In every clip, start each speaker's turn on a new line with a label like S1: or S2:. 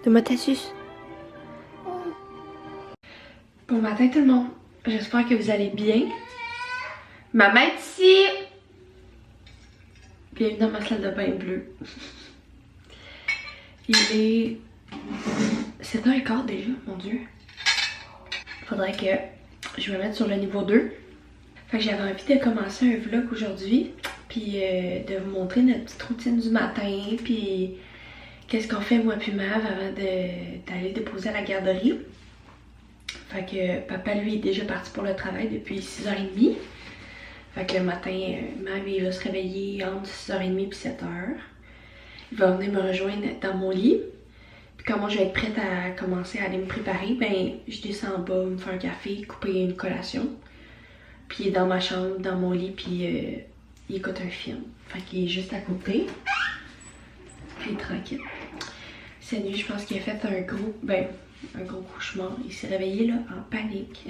S1: Donne-moi ta suce. Bon matin tout le monde. J'espère que vous allez bien. Maman est ici. Bienvenue dans ma salle de bain bleue. Il est 7h15 déjà, mon dieu. Faudrait que je me mette sur le niveau 2. Fait que j'avais envie de commencer un vlog aujourd'hui. Puis de vous montrer notre petite routine du matin. Puis qu'est-ce qu'on fait moi puis Mav avant d'aller déposer à la garderie. Fait que papa lui est déjà parti pour le travail depuis 6h30. Fait que le matin, Mav il va se réveiller entre 6h30 et 7h. Il va venir me rejoindre dans mon lit. Puis quand moi je vais être prête à commencer à aller me préparer, ben je descends en bas, me faire un café, couper une collation. Puis il est dans ma chambre, dans mon lit, puis il écoute un film. Fait qu'il est juste à côté. Puis il est tranquille. Cette nuit, je pense qu'il a fait un gros cauchemar. Il s'est réveillé là en panique.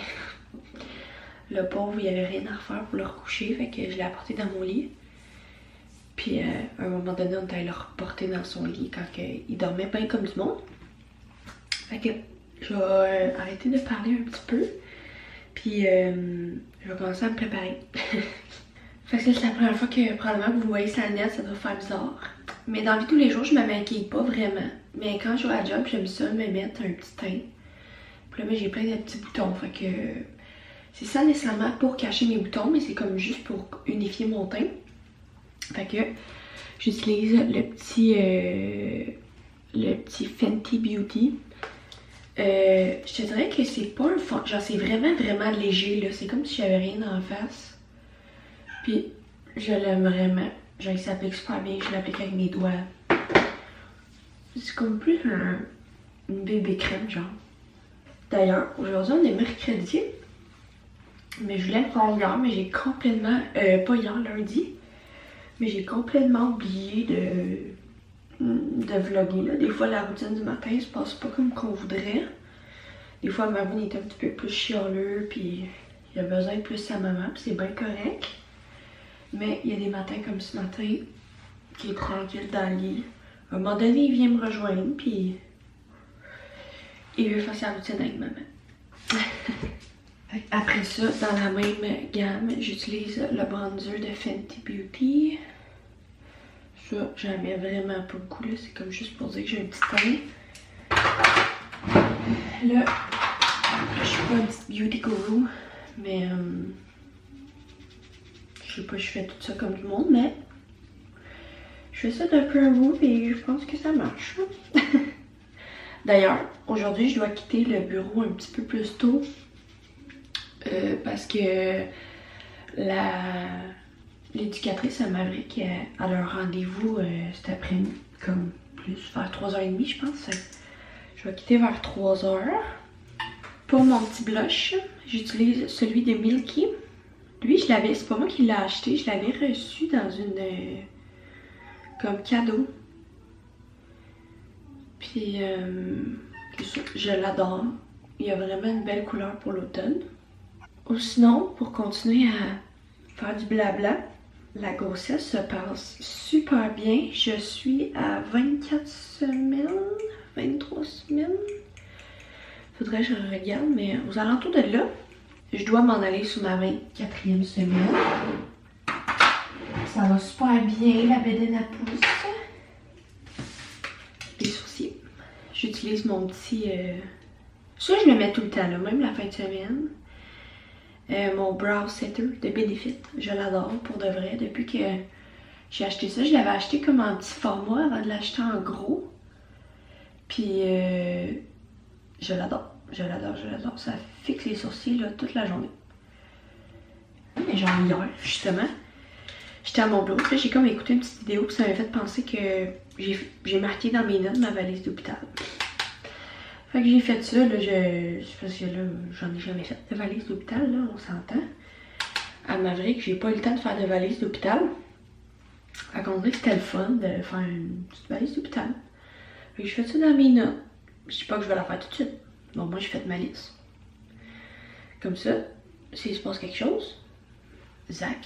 S1: Le pauvre, il avait rien à refaire pour le recoucher, fait que je l'ai apporté dans mon lit. Puis à un moment donné, on est allé le reporter dans son lit quand il dormait bien comme du monde. Fait que je vais arrêter de parler un petit peu. Puis je vais commencer à me préparer. Fait que c'est la première fois que probablement vous voyez sa lunette, ça doit faire bizarre. Mais dans la vie de tous les jours, je me maquille pas vraiment. Mais quand je vais à la job, j'aime ça me mettre un petit teint. Puis là, j'ai plein de petits boutons. Fait que c'est ça nécessairement pour cacher mes boutons, mais c'est comme juste pour unifier mon teint. Fait que j'utilise le petit Fenty Beauty. Je te dirais que c'est pas un fond, genre c'est vraiment léger là, c'est comme si j'avais rien en face. Puis je l'aime vraiment, genre il s'applique super bien, je l'applique avec mes doigts. C'est comme plus une bébé crème genre. D'ailleurs, aujourd'hui on est mercredi, mais je voulais le faire hier, mais j'ai complètement, pas hier, lundi, mais j'ai complètement oublié de vlogger là. Des fois la routine du matin se passe pas comme qu'on voudrait. Des fois Marvin est un petit peu plus chialeux puis il a besoin de plus sa maman puis c'est bien correct. Mais il y a des matins comme ce matin qui est tranquille dans le lit. À un moment donné il vient me rejoindre puis il veut faire sa routine avec maman. Après ça, dans la même gamme, j'utilise le bronzer de Fenty Beauty. Ça, j'en mets vraiment pas beaucoup, là. C'est comme juste pour dire que j'ai un petit teint. Là, je suis pas une petite beauty guru, mais je sais pas, je fais tout ça comme du monde, mais je fais ça d'un peu un bout et je pense que ça marche. D'ailleurs, aujourd'hui, je dois quitter le bureau un petit peu plus tôt parce que l'éducatrice à Maverick a leur rendez-vous cet après-midi, comme plus vers 3h30 je pense. Je vais quitter vers 3h. Pour mon petit blush, j'utilise celui de Milky. Lui, c'est pas moi qui l'ai acheté, je l'avais reçu dans une comme cadeau. Puis je l'adore. Il a vraiment une belle couleur pour l'automne. Ou sinon, pour continuer à faire du blabla, la grossesse se passe super bien. Je suis à 24 semaines, 23 semaines. Faudrait que je regarde, mais aux alentours de là, je dois m'en aller sur ma 24e semaine. Ça va super bien, la bédaine à pouce. Les sourcils. J'utilise mon petit... Ça, je le mets tout le temps, là, même la fin de semaine. Mon brow setter de Benefit, je l'adore pour de vrai. Depuis que j'ai acheté ça, je l'avais acheté comme en petit format avant de l'acheter en gros. Puis je l'adore. Ça fixe les sourcils là, toute la journée. Mais genre hier, justement, j'étais à mon bureau, puis j'ai comme écouté une petite vidéo, puis ça m'a fait penser que j'ai marqué dans mes notes ma valise d'hôpital. Fait que j'ai fait ça, là, parce que là, j'en ai jamais fait de valise d'hôpital, là, on s'entend. À Maverick, j'ai pas eu le temps de faire de valise d'hôpital. Fait qu'on dirait que c'était le fun de faire une petite valise d'hôpital. Fait que j'ai fait ça dans mes notes. Je dis pas que je vais la faire tout de suite. Bon, moi, j'ai fait ma liste. Comme ça, s'il se passe quelque chose, Zach,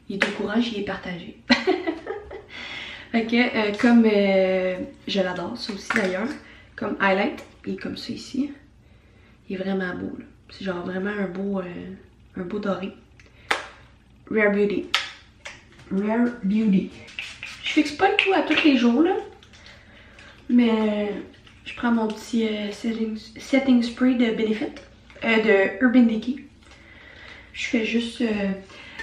S1: il est au courant, j'y ai partagé. Fait que comme je l'adore, ça aussi d'ailleurs, comme highlight, il est comme ça ici. Il est vraiment beau là. C'est genre vraiment un beau doré. Rare Beauty. Rare Beauty. Je fixe pas le tout à tous les jours là. Mais je prends mon petit setting spray de Benefit. De Urban Decay. Je fais juste...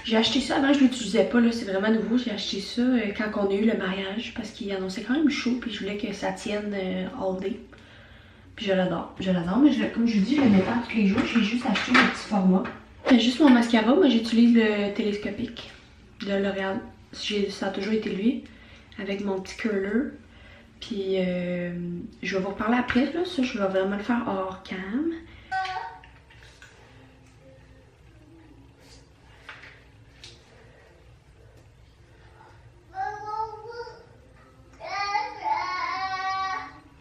S1: j'ai acheté ça avant, je l'utilisais pas là, c'est vraiment nouveau. J'ai acheté ça quand on a eu le mariage parce qu'il annonçait quand même chaud puis je voulais que ça tienne all day. Puis je l'adore, mais comme je vous dis, je le mets pas tous les jours, j'ai juste acheté le petit format. C'est juste mon mascara, moi j'utilise le télescopique de L'Oréal. Ça a toujours été lui, avec mon petit curler. Puis je vais vous reparler après, là, ça je vais vraiment le faire hors cam.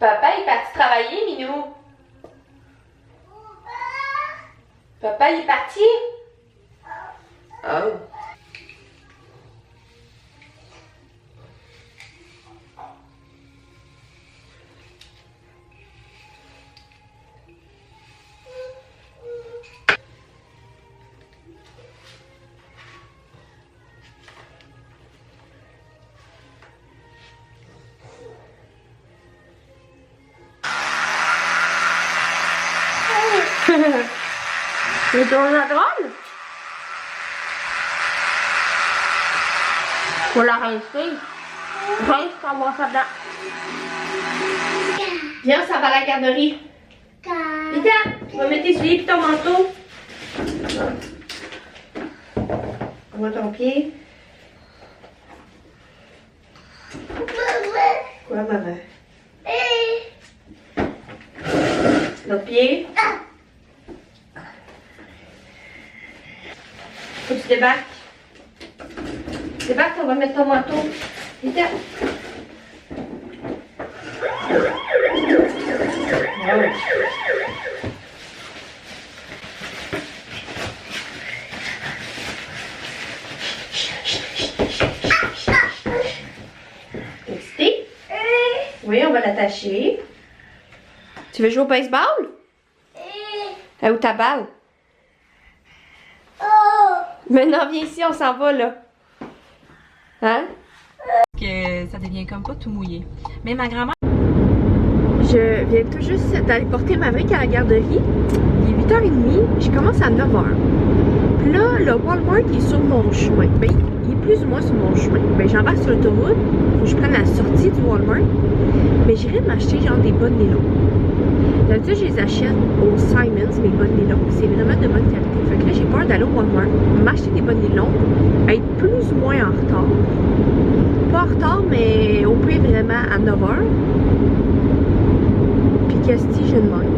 S1: Papa est parti travailler, Minou. Papa il est parti. Oh. C'est ton drôle? Faut la rincer. Rince pour avoir ça dedans. Viens, ça va à la garderie. Vita, tu vas mettre tes souliers et ton manteau. On voit ton pied. Quoi, maman? L'autre pied. Faut que tu débarques. Débarque, on va mettre ton manteau. Vite. Excité? Oui, on va l'attacher. Tu veux jouer au baseball? Où ta balle? Maintenant, viens ici, on s'en va, là. Hein? Que ça devient comme pas tout mouillé. Mais ma grand-mère... Je viens tout juste d'aller porter Maverick à la garderie. Il est 8h30, je commence à 9h. Puis là, le Walmart est sur mon chemin. Ben, il est plus ou moins sur mon chemin. Ben, j'embarque sur l'autoroute, faut que je prenne la sortie du Walmart. Mais j'irai m'acheter genre des bonnes nylons. D'habitude, je les achète au Simons, mes bonnes nylons. C'est vraiment de bonne qualité. Fait que là, j'ai peur d'aller au Walmart, m'acheter des bonnes nylons, être plus ou moins en retard. Pas en retard, mais au pire vraiment à 9h. Puis que si je demande,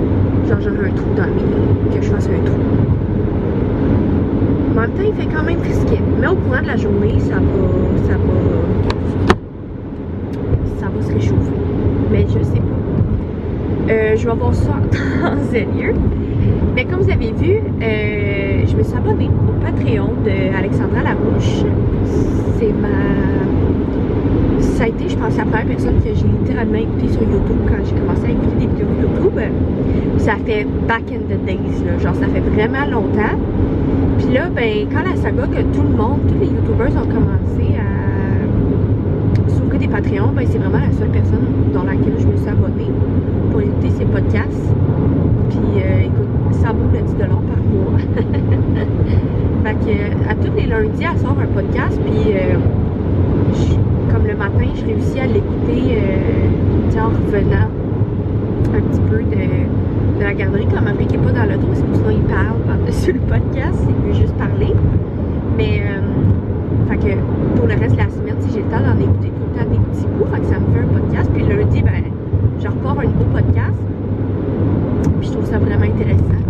S1: genre j'aurai un trou dans mes... que je fasse un trou. En même temps, il fait quand même frisquet. Mais au courant de la journée, ça va se réchauffer. Mais je sais pas. Je vais voir ça en sérieux. Mais comme vous avez vu, je me suis abonnée au Patreon de Alexandra Larouche. C'est ça a été, je pense, la première personne que j'ai littéralement écoutée sur YouTube quand j'ai commencé à écouter des vidéos YouTube. Ça fait back in the days, là. Genre ça fait vraiment longtemps. Puis là, ben, quand la saga que tout le monde, tous les YouTubers ont commencé à s'ouvrir des Patreons, ben c'est vraiment la seule personne dans laquelle je me suis abonnée pour écouter ses podcasts. Puis écoute, ça vaut le 10$ par mois. Fait que à tous les lundis, elle sort un podcast, puis comme le matin, je réussis à l'écouter en revenant un petit peu de la garderie. Comme Maverick n'est pas dans l'auto, parce que sinon il parle par-dessus le podcast, il veut juste parler. Mais fait que pour le reste de la semaine, si j'ai le temps d'en écouter tout le temps des petits bouts, fait que ça me fait un podcast. Puis le lundi, ben, je repars un nouveau podcast. Puis je trouve ça vraiment intéressant.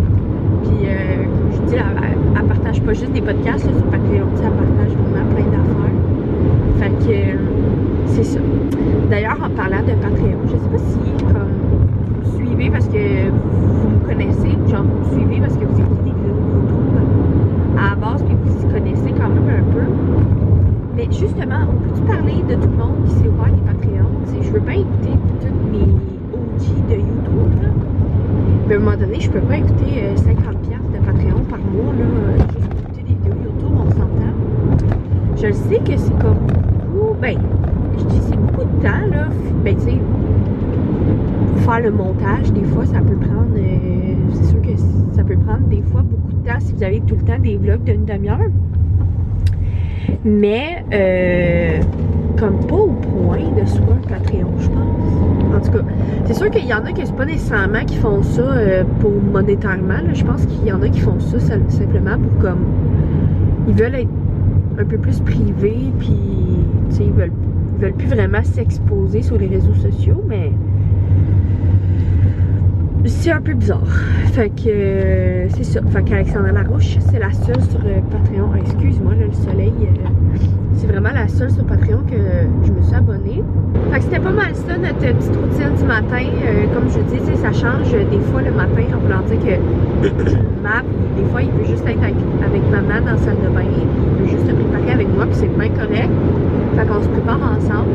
S1: Puis comme je dis, elle partage pas juste des podcasts là, sur Patreon, elle partage vraiment plein d'affaires. Fait que c'est ça. D'ailleurs, en parlant de Patreon, je sais pas si comme vous suivez parce que vous me connaissez, genre vous me suivez parce que vous écoutez des vidéos YouTube à la base, puis vous y connaissez quand même un peu. Mais justement, on peut-tu parler de tout le monde qui s'est ouvert
S2: bien écouter toutes mes OG de YouTube, là. Mais à un moment donné, je peux pas écouter 50$ de Patreon par mois, là, juste pour écouter des vidéos YouTube, on s'entend. Je le sais que c'est comme beaucoup, ben, je dis c'est beaucoup de temps, là, ben, tu sais, faire le montage, des fois, ça peut prendre, c'est sûr que ça peut prendre des fois beaucoup de temps si vous avez tout le temps des vlogs d'une demi-heure. Mais, comme pas au point de sur un Patreon, je pense. En tout cas, c'est sûr qu'il y en a que c'est pas nécessairement qui font ça pour monétairement, là. Je pense qu'il y en a qui font ça simplement pour comme, ils veulent être un peu plus privés, puis, tu sais, ils veulent plus vraiment s'exposer sur les réseaux sociaux, mais c'est un peu bizarre. Fait que c'est ça. Fait qu'Alexandra Larouche, c'est la seule sur Patreon. Excuse-moi, là, le soleil. C'est vraiment la seule sur Patreon que je me suis abonnée. Fait que c'était pas mal ça, notre petite routine du matin. Comme je dis, ça change des fois le matin. En voulant dire que Mav, des fois, il veut juste être avec maman dans la salle de bain. Il veut juste se préparer avec moi, puis c'est bien correct. Fait qu'on se prépare ensemble.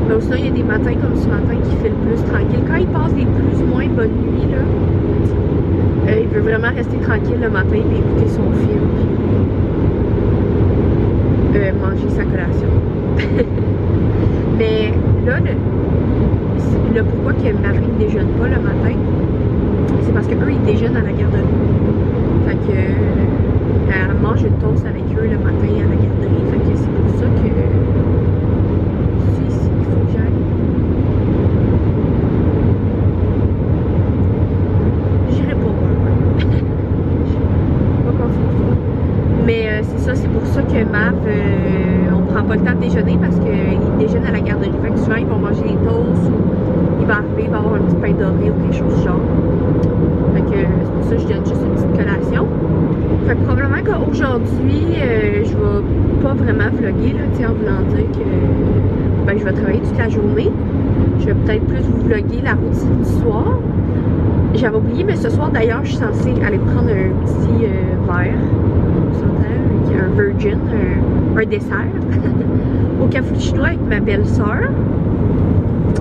S2: Mais aussi, il y a des matins comme ce matin qui fait le plus tranquille. Quand il passe des plus ou moins bonnes nuits, là, il veut vraiment rester tranquille le matin et écouter son film, puis manger sa collation. Mais là, le pourquoi que Marie ne déjeune pas le matin, c'est parce qu'eux, ils déjeunent à la garderie. Fait que elle mange une toast avec eux le matin à la garderie. Fait que c'est pour ça que il faut que j'aille. J'irai pas voir. Pas confiance. Mais c'est ça, c'est pour ça que Mav, on prend pas le temps de déjeuner parce qu'il déjeune à la garderie. Fait que souvent ils vont manger des toasts ou il va arriver, il va avoir un petit pain doré ou quelque chose du genre. Fait que c'est pour ça que je donne juste une petite collation. Fait que probablement qu'aujourd'hui, je vais pas vraiment vlogger, là, tu sais, en voulant dire que ben, je vais travailler toute la journée. Je vais peut-être plus vous vlogger la routine du soir. J'avais oublié, mais ce soir d'ailleurs, je suis censée aller prendre un petit verre, un virgin, un dessert, au cappuccino avec ma belle-sœur.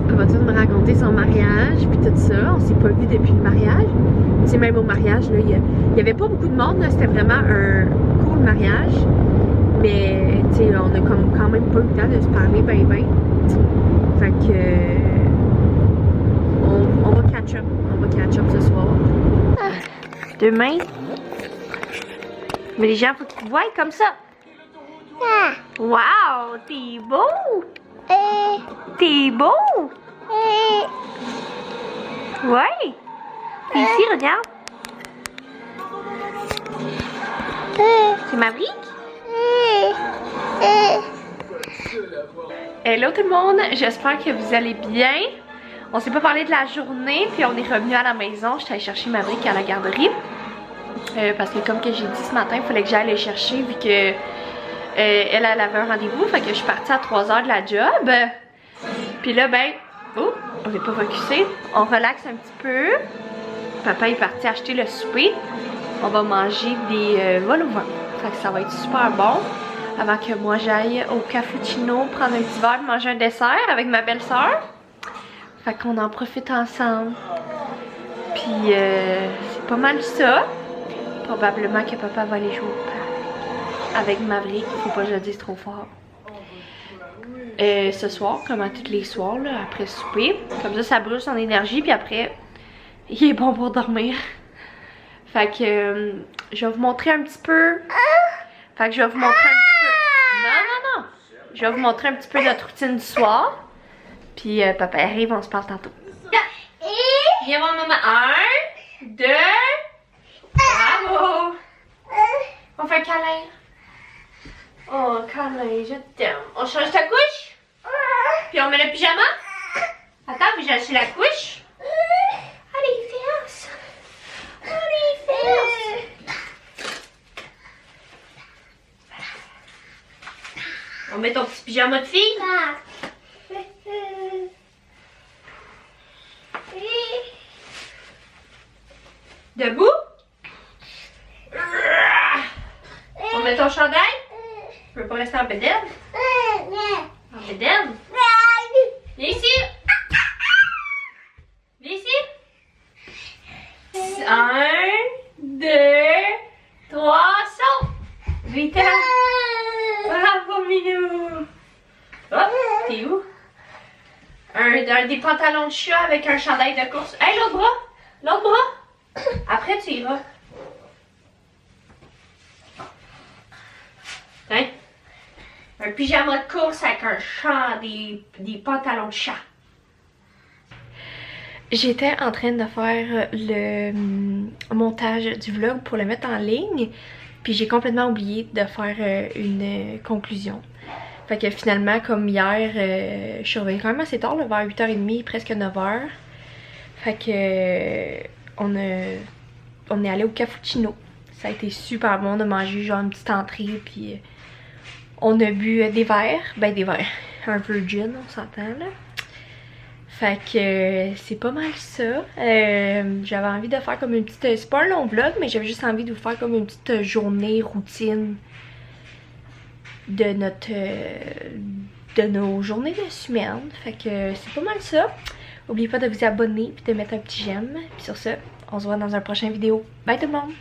S2: Elle va me raconter son mariage, puis tout ça. On s'est pas vu depuis le mariage. Tu sais, même au mariage, là, il y avait pas beaucoup de monde, c'était vraiment un cool mariage. Mais, tu sais, on a quand même pas eu le temps de se parler ben. Fait que, on va catch up. On va catch up ce soir. Demain. Mais les gens, faut qu'ils te voient comme ça. Wow, t'es beau. T'es beau. Ouais. Puis ici, regarde. C'est ma brique. Hello tout le monde, j'espère que vous allez bien. On s'est pas parlé de la journée, puis on est revenu à la maison. J'étais allée chercher ma brique à la garderie. Parce que comme que j'ai dit ce matin, il fallait que j'aille le chercher vu que elle avait un rendez-vous. Fait que je suis partie à 3h de la job. Puis là, ben, oh, on n'est pas focusé. On relaxe un petit peu. Papa est parti acheter le souper. On va manger des vols au vent. Fait que ça va être super bon. Avant que moi j'aille au cappuccino, prendre un petit verre, manger un dessert avec ma belle-sœur. Fait qu'on en profite ensemble. Puis c'est pas mal ça. Probablement que papa va aller jouer au parc avec Maverick. Faut pas que je le dise trop fort. Ce soir, comme à tous les soirs, là, après souper. Comme ça brûle son énergie. Puis après, il est bon pour dormir. Fait que je vais vous montrer un petit peu. Fait que je vais vous montrer un petit peu. Non. Je vais vous montrer un petit peu notre routine du soir. Puis papa arrive, on se parle tantôt. Viens voir maman. 1, 2. Bravo. On fait un câlin. Oh, câlin, je t'aime. On change ta couche? Puis on met le pyjama? Attends, puis j'ai acheté la couche. Allez, fais. Allez, fais. On met ton petit pyjama de fille. Debout. On met ton chandail. Tu peux pas rester en bédaine? En bédaine? Viens ici. T'es où? Des pantalons de chat avec un chandail de course. Hey, l'autre bras! L'autre bras! Après, tu iras. Hein? Un pyjama de course avec un chat, des pantalons de chat. J'étais en train de faire le montage du vlog pour le mettre en ligne. Puis j'ai complètement oublié de faire une conclusion. Fait que finalement, comme hier, je suis revenue quand même assez tard, là, vers 8h30, presque 9h. Fait que on est allé au cappuccino. Ça a été super bon, on a mangé genre une petite entrée, puis on a bu des verres. Ben des verres, un virgin, on s'entend là. Fait que c'est pas mal ça. J'avais envie de faire comme une petite... C'est pas un long vlog, mais j'avais juste envie de vous faire comme une petite journée routine de nos journées de semaine. Fait que c'est pas mal ça. N'oubliez pas de vous abonner et de mettre un petit j'aime. Puis sur ce, on se voit dans un prochain vidéo. Bye tout le monde!